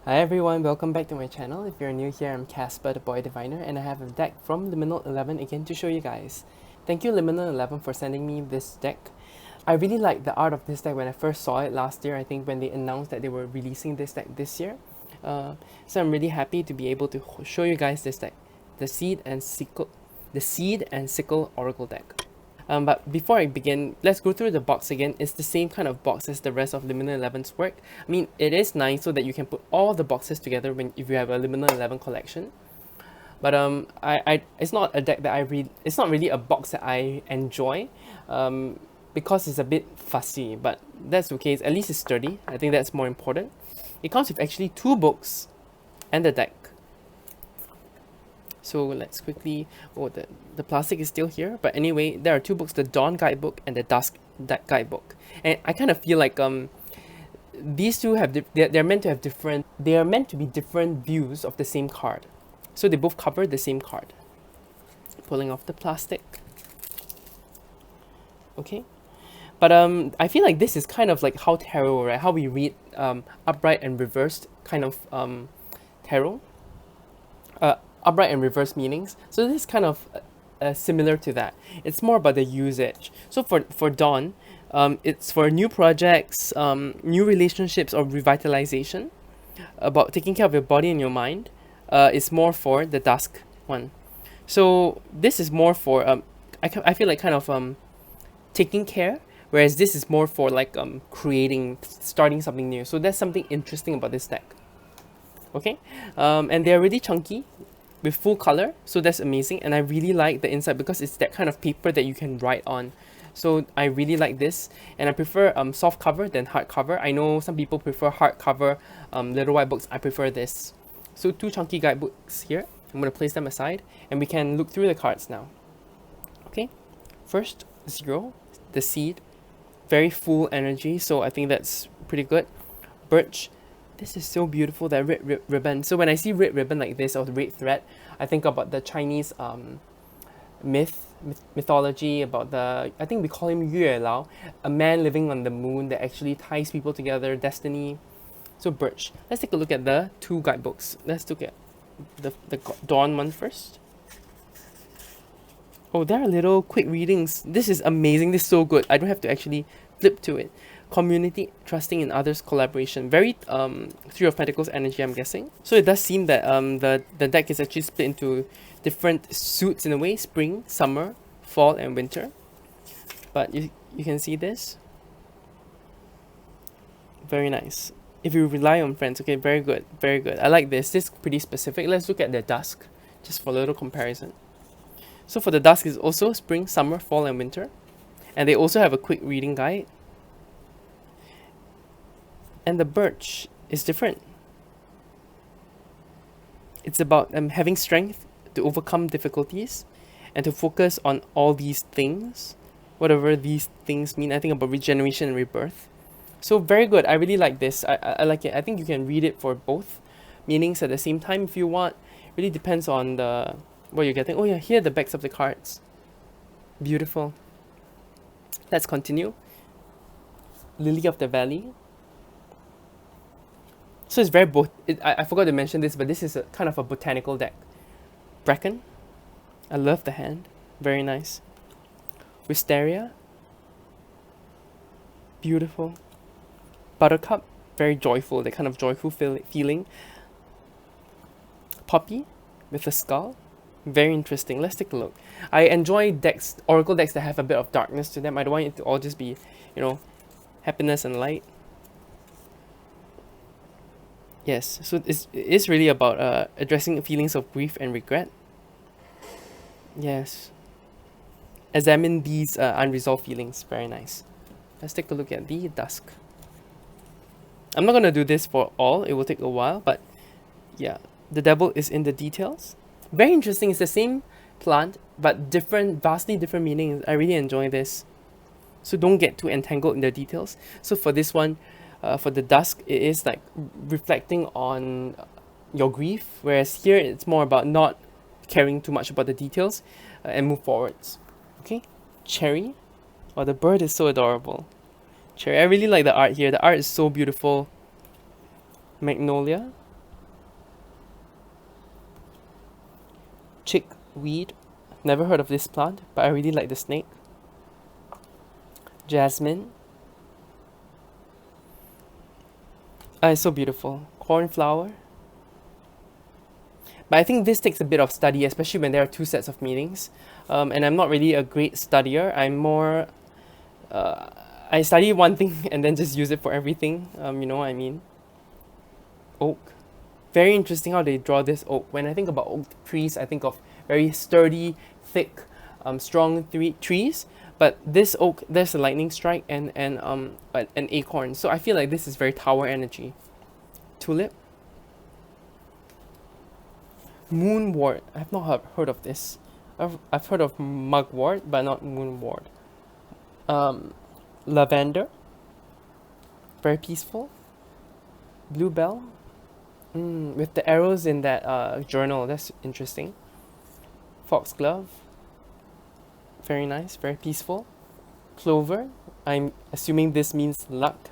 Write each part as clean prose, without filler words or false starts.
Hi everyone, welcome back to my channel. If you're new here, I'm Casper, the Boy Diviner, and I have a deck from Liminal 11 again to show you guys. Thank you Liminal 11 for sending me this deck. I really liked the art of this deck when I first saw it last year, I think when they announced that they were releasing this deck this year. So I'm really happy to be able to show you guys this deck, the Seed and Sickle Oracle deck. But before I begin, let's go through the box again. It's the same kind of box as the rest of Liminal 11's work. I mean, it is nice so that you can put all the boxes together if you have a Liminal 11 collection. But it's not a deck that it's not really a box that I enjoy, because it's a bit fussy. But that's okay. At least it's sturdy. I think that's more important. It comes with actually 2 books and the deck. So let's quickly, the plastic is still here, but anyway, there are 2 books, the Dawn Guidebook and the Dusk Guidebook. And I kind of feel like these two have, they're meant to have different, they are meant to be different views of the same card. So they both cover the same card. Pulling off the plastic. Okay. But I feel like this is kind of like how tarot, right? How we read upright and reversed kind of tarot. Upright and reverse meanings. So this is kind of similar to that. It's more about the usage. So for Dawn, it's for new projects, new relationships or revitalization, about taking care of your body and your mind. It's more for the Dusk one. So this is more for I feel like kind of taking care, whereas this is more for like starting something new. So that's something interesting about this deck. Okay, and they're really chunky with full color, so that's amazing. And I really like the inside because it's that kind of paper that you can write on. So I really like this, and I prefer soft cover than hard cover. I know some people prefer hard cover little white books. I prefer this. So 2 chunky guidebooks here. I'm going to place them aside and we can look through the cards now. Okay, first 0, the Seed, very full energy, so I think that's pretty good. Birch, this is so beautiful, that red ribbon. So when I see red ribbon like this or red thread, I think about the Chinese mythology about I think we call him Yue Lao, a man living on the moon that actually ties people together, destiny. So Birch. Let's take a look at the 2 guidebooks. Let's look at the Dawn one first. Oh, there are little quick readings. This is amazing. This is so good. I don't have to actually flip to it. Community, trusting in others, collaboration. Very 3 of Pentacles energy, I'm guessing. So it does seem that the deck is actually split into different suits in a way: spring, summer, fall, and winter. But you can see this. Very nice. If you rely on friends, okay, very good, very good. I like this. This is pretty specific. Let's look at the Dusk, just for a little comparison. So for the Dusk is also spring, summer, fall, and winter. And they also have a quick reading guide. And the Birch is different. It's about having strength to overcome difficulties and to focus on all these things, whatever these things mean. I think about regeneration and rebirth. So very good. I really like this. I like it. I think you can read it for both meanings at the same time if you want. Really depends on what you're getting. Oh yeah, here are the backs of the cards. Beautiful. Let's continue. Lily of the Valley. So it's very I forgot to mention this, but this is a kind of a botanical deck. Bracken. I love the hand. Very nice. Wisteria. Beautiful. Buttercup. Very joyful. That kind of joyful feeling. Poppy with a skull. Very interesting. Let's take a look. I enjoy decks, oracle decks that have a bit of darkness to them. I don't want it to all just be, happiness and light. Yes, so it is really about addressing feelings of grief and regret. Yes. Examine these unresolved feelings. Very nice. Let's take a look at the Dusk. I'm not going to do this for all. It will take a while, but yeah. The Devil is in the details. Very interesting. It's the same plant, but vastly different meanings. I really enjoy this. So don't get too entangled in the details. So for this one, for the Dusk, it is like reflecting on your grief, whereas here it's more about not caring too much about the details and move forwards. Okay, Cherry. Oh, the bird is so adorable. Cherry, I really like the art here. The art is so beautiful. Magnolia. Chickweed. Never heard of this plant, but I really like the snake. Jasmine. It's so beautiful. Cornflower. But I think this takes a bit of study, especially when there are two sets of meanings. And I'm not really a great studier. I'm more, I study one thing and then just use it for everything. You know what I mean? Oak. Very interesting how they draw this oak. When I think about oak trees, I think of very sturdy, thick, strong trees. But this oak, there's a lightning strike and an acorn. So I feel like this is very tower energy. Tulip. Moonwort. I've not heard of this. I've heard of mugwort, but not moonwort. Lavender. Very peaceful. Bluebell. With the arrows in that journal, that's interesting. Foxglove. Very nice, very peaceful. Clover. I'm assuming this means luck,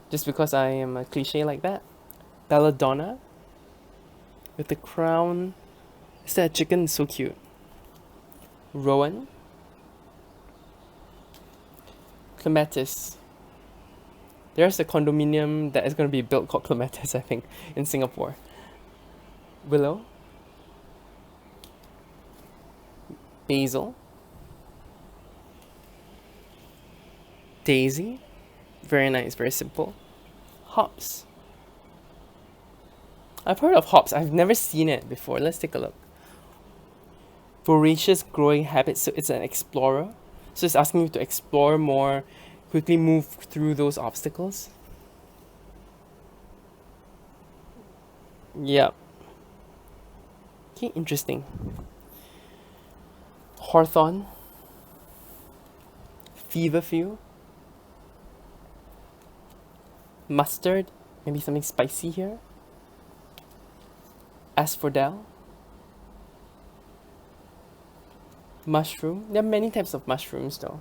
just because I am a cliche like that. Belladonna. With the crown. Is that a chicken? So cute. Rowan. Clematis. There's a condominium that is going to be built called Clematis, I think, in Singapore. Willow. Basil. Daisy. Very nice, very simple. Hops. I've heard of hops. I've never seen it before. Let's take a look. Voracious growing habits. So it's an explorer. So it's asking you to explore more, quickly move through those obstacles. Yep. Okay, interesting. Hawthorn. Feverfew. Mustard. Maybe something spicy here. Asphodel. Mushroom. There are many types of mushrooms though,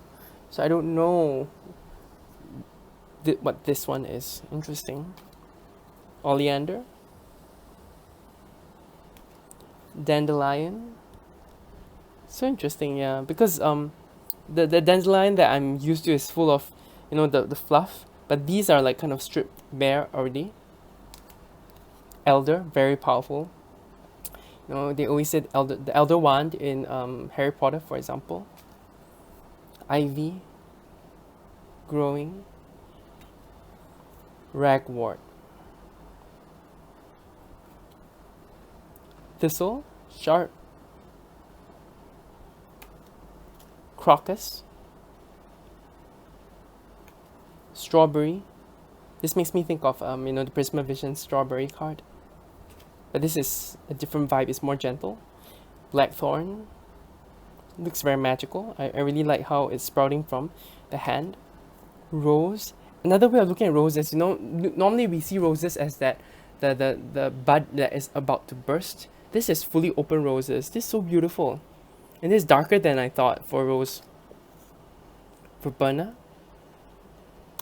so I don't know what this one is. Interesting. Oleander. Dandelion. So interesting, yeah, because the dandelion that I'm used to is full of, you know, the fluff, but these are like kind of stripped bare already. Elder, very powerful. You know, they always said the elder wand in Harry Potter, for example. Ivy. Growing. Ragwort. Thistle. Sharp. Crocus. Strawberry. This makes me think of you know, the Prisma Vision strawberry card. But this is a different vibe, it's more gentle. Blackthorn. Looks very magical. I really like how it's sprouting from the hand. Rose. Another way of looking at roses, you know, normally we see roses as that the bud that is about to burst. This is fully open roses. This is so beautiful. And this is darker than I thought for rose. Verbena.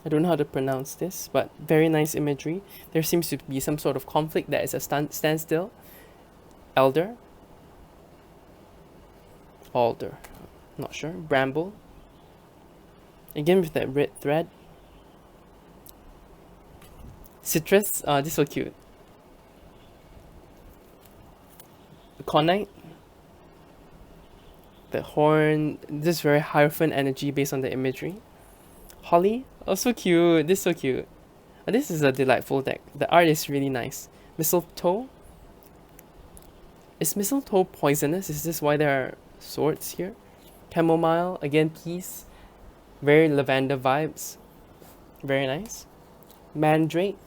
I don't know how to pronounce this, but very nice imagery. There seems to be some sort of conflict that is a standstill. Elder. Alder. Not sure. Bramble. Again with that red thread. Citrus. This is so cute. The Conite. The horn. This very Hierophant energy based on the imagery. Holly. Oh, so cute. This is so cute. This is a delightful deck. The art is really nice. Mistletoe. Is mistletoe poisonous? Is this why there are swords here? Chamomile. Again, peace. Very lavender vibes. Very nice. Mandrake.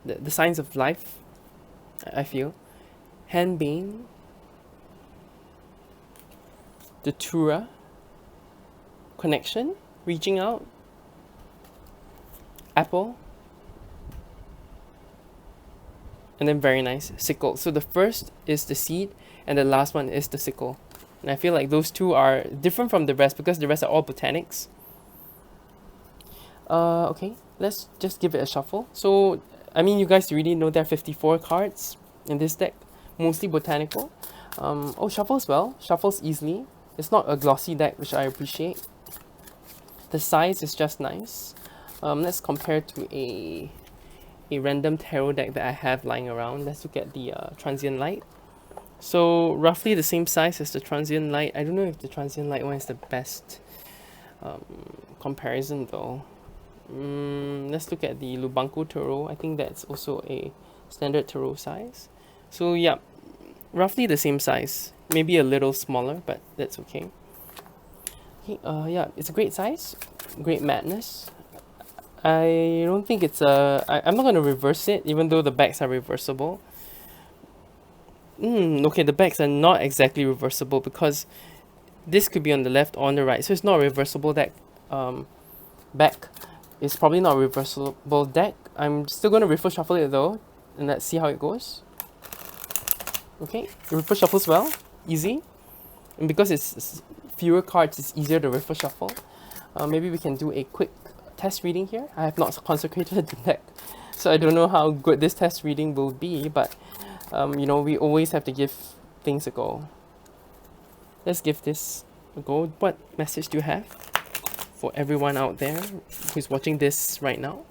The signs of life, I feel. Henbane. Datura. Connection. Reaching out. Apple. And then very nice. Sickle. So the first is the seed and the last one is the sickle. And I feel like those two are different from the rest because the rest are all botanics. Okay, let's just give it a shuffle. So I mean, you guys already know there are 54 cards in this deck, mostly botanical. Oh, shuffles well, shuffles easily. It's not a glossy deck, which I appreciate. The size is just nice. Let's compare to a random tarot deck that I have lying around. Let's look at the Transient Light. So roughly the same size as the Transient Light. I don't know if the Transient Light one is the best comparison though. Let's look at the Lubanco Tarot. I think that's also a standard tarot size. So yeah, roughly the same size. Maybe a little smaller, but that's okay. Okay, yeah, it's a great size, great madness. I don't think it's I'm not going to reverse it, even though the backs are reversible. Okay, the backs are not exactly reversible because this could be on the left or on the right, so it's not a reversible deck. Back is probably not a reversible deck. I'm still going to reverse shuffle it though, and let's see how it goes. Okay, reverse shuffles well, easy, and because it's fewer cards, it's easier to reverse shuffle. Maybe we can do a quick test reading here. I have not consecrated the deck, so I don't know how good this test reading will be, but you know, we always have to give things a go. Let's give this a go. What message do you have for everyone out there who's watching this right now?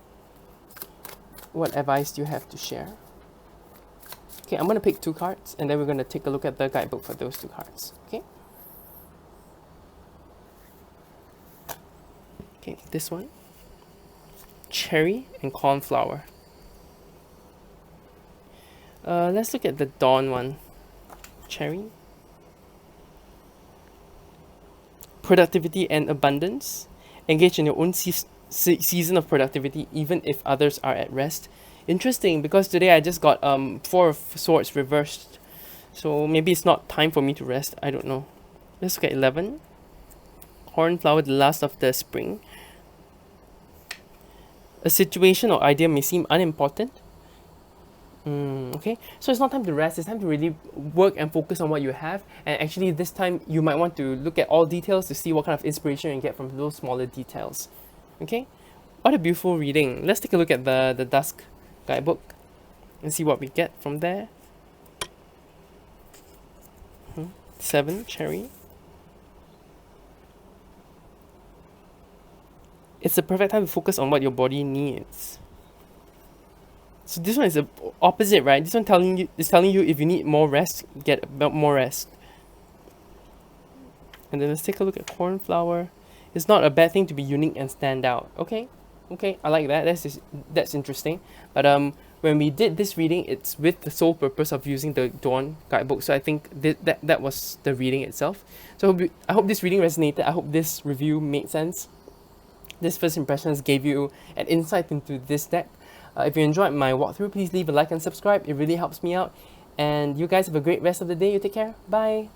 What advice do you have to share? Okay, I'm going to pick 2 cards, and then we're going to take a look at the guidebook for those 2 cards. Okay. Okay, this one. Cherry and cornflower. Let's look at the dawn one. Cherry. Productivity and abundance. Engage in your own season of productivity, even if others are at rest. Interesting, because today I just got 4 of Swords reversed. So maybe it's not time for me to rest. I don't know. Let's look at 11. Cornflower, the last of the spring. A situation or idea may seem unimportant. Okay, so it's not time to rest. It's time to really work and focus on what you have. And actually this time you might want to look at all details to see what kind of inspiration you can get from those smaller details. Okay, what a beautiful reading. Let's take a look at the Dusk guidebook and see what we get from there. 7, cherry. It's the perfect time to focus on what your body needs. So this one is the opposite, right? This one is telling you if you need more rest, get more rest. And then let's take a look at cornflower. It's not a bad thing to be unique and stand out. Okay, I like that. That's interesting. But when we did this reading, it's with the sole purpose of using the Dawn guidebook. So I think that was the reading itself. So I hope this reading resonated. I hope this review made sense. This first impressions gave you an insight into this deck. If you enjoyed my walkthrough, please leave a like and subscribe. It really helps me out. And you guys have a great rest of the day. You take care. Bye.